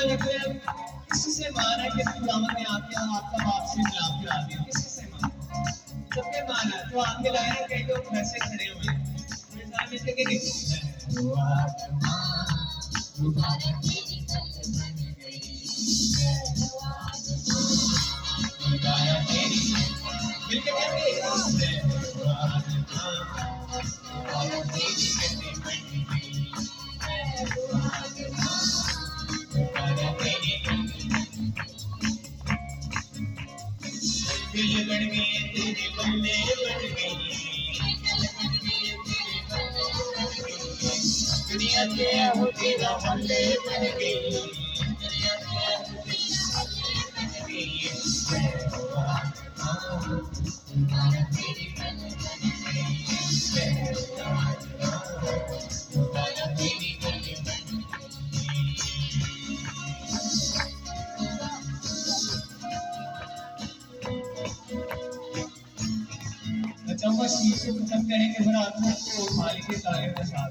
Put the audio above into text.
किससे माना कि खुदावंद ने आपका बाप से मिलाप करा दिया? किससे माना? सबने माना। तो आगे लगाया, कई लोग वैसे खड़े हुए हैं, मेरे सामने से कि नहीं मिलके कहते दिल बन गए तेरे बल्ले बन गई, दुनिया से हो तेरा बल्ले बन गई, जब वह शीश को खत्म करेंगे फिर आत्मा को मालिक के तारे के साथ